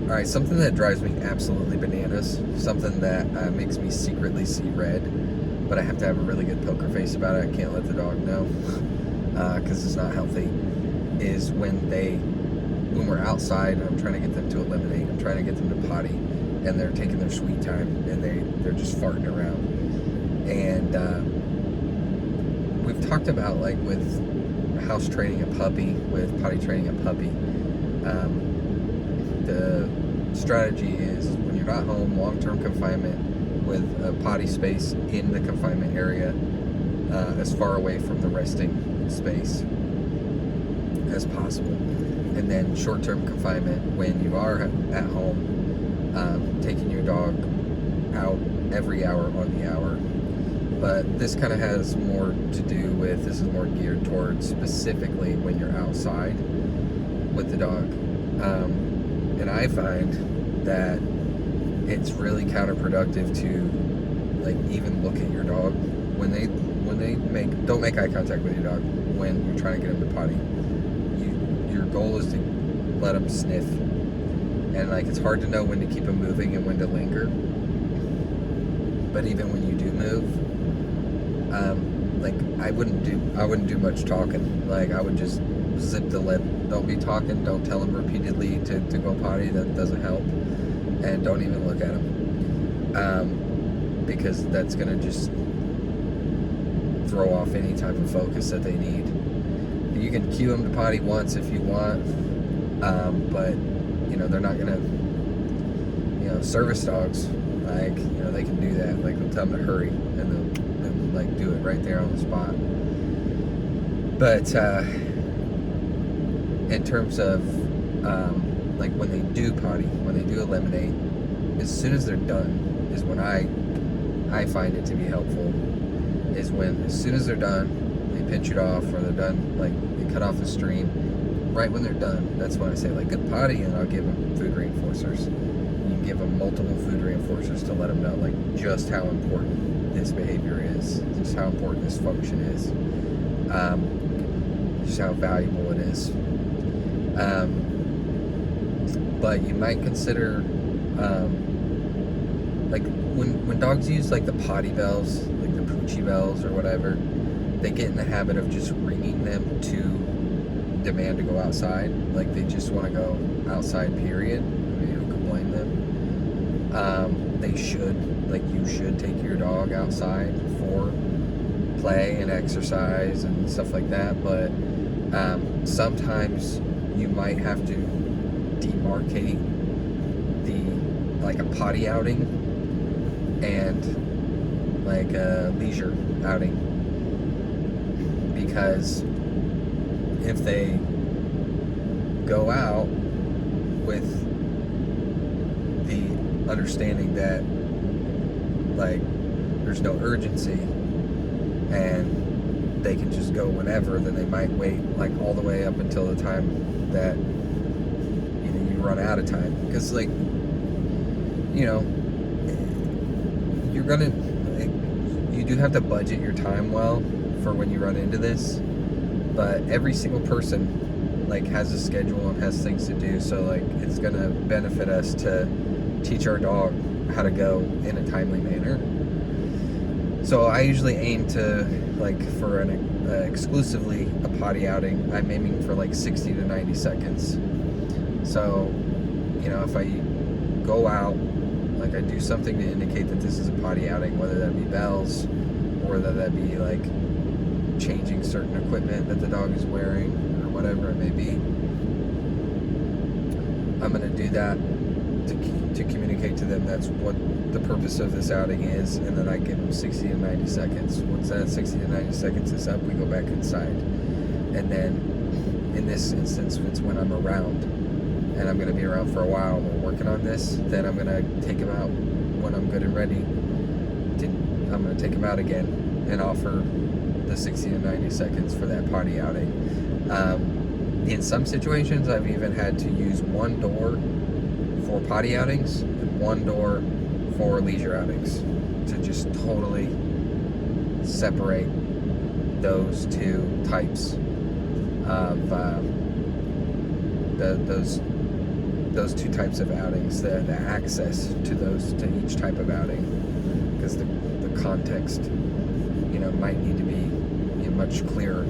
All right, something that drives me absolutely bananas, something that makes me secretly see red, but I have to have a really good poker face about it. I can't let the dog know because it's not healthy. Is when we're outside and I'm trying to get them to eliminate, I'm trying to get them to potty, and they're taking their sweet time and they're just farting around. And we've talked about, like, with house training a puppy, with potty training a puppy. The strategy is when you're not home, long-term confinement with a potty space in the confinement area, as far away from the resting space as possible. And then short-term confinement when you are at home, taking your dog out every hour on the hour. But this kind of has more to do with, this is more geared towards specifically when you're outside with the dog. And I find that it's really counterproductive to, like, even look at your dog when they don't make eye contact with your dog when you're trying to get them to potty. Your goal is to let them sniff, and, like, it's hard to know when to keep them moving and when to linger. But even when you do move, like, I wouldn't do much talking. Like, I would just zip the lip. Don't be talking. Don't tell them repeatedly to go potty. That doesn't help. And don't even look at them, because that's gonna just throw off any type of focus that they need. You can cue them to potty once if you want, but they're not gonna. Service dogs, like, they can do that. Like, they'll tell them to hurry, and they'll like do it right there on the spot. But in terms of like when they do potty, when they do eliminate, as soon as they're done is when I find it to be helpful. Is when, as soon as they're done, they pinch it off, or they're done, like, they cut off the stream. Right when they're done, that's when I say, like, good potty, and I'll give them food reinforcers. You can give them multiple food reinforcers to let them know, like, just how important this behavior is, just how important this function is, just how valuable it is. But you might consider, like, when dogs use, like, the potty bells, like the poochie bells or whatever, they get in the habit of just ringing them to demand to go outside. Like, they just want to go outside, period. I mean, who can blame them? They should, like, you should take your dog outside for play and exercise and stuff like that, but sometimes you might have to demarcate like a potty outing and, like, a leisure outing, because if they go out with the understanding that, like, there's no urgency and they can just go whenever, then they might wait, like, all the way up until the time that you run out of time. Because, like, you're gonna, like, you do have to budget your time well for when you run into this, but every single person, like, has a schedule and has things to do, so, like, it's gonna benefit us to teach our dog how to go in a timely manner. So I usually aim to, like, for an exclusively a potty outing, I'm aiming for, like, 60 to 90 seconds. So, if I go out, like, I do something to indicate that this is a potty outing, whether that be bells, or whether that be, like, changing certain equipment that the dog is wearing, or whatever it may be. I'm going to do that to communicate to them that's what the purpose of this outing is, and then I give them 60 to 90 seconds. Once that 60 to 90 seconds is up, we go back inside. And then, in this instance, it's when I'm around, and I'm going to be around for a while and we're working on this, then I'm going to take them out when I'm good and ready. I'm going to take them out again and offer the 60 to 90 seconds for that potty outing. In some situations, I've even had to use one door for potty outings and one door for leisure outings to just totally separate those two types of those those two types of outings, the access to each type of outing, because the context, might need to be much clearer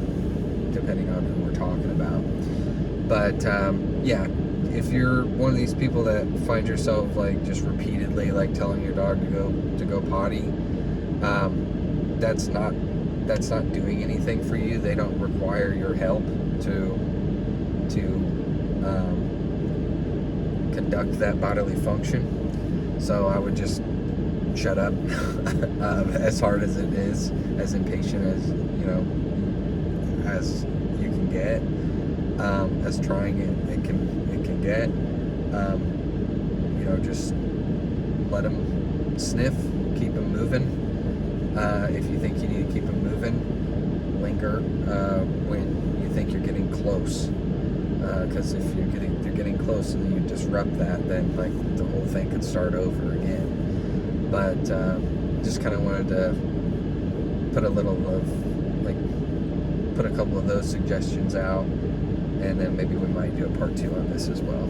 depending on who we're talking about. But yeah, if you're one of these people that find yourself like just repeatedly like telling your dog to go potty, that's not doing anything for you. They don't require your help to conduct that bodily function. So I would just shut up. As hard as it is, as impatient as as you can get, as trying it can get. Just let them sniff, keep them moving. If you think you need to keep them moving, linger when you think you're getting close. Because if they're getting close and you disrupt that, then like the whole thing could start over again. But just kind of wanted to put a couple of those suggestions out, and then maybe we might do a part 2 on this as well.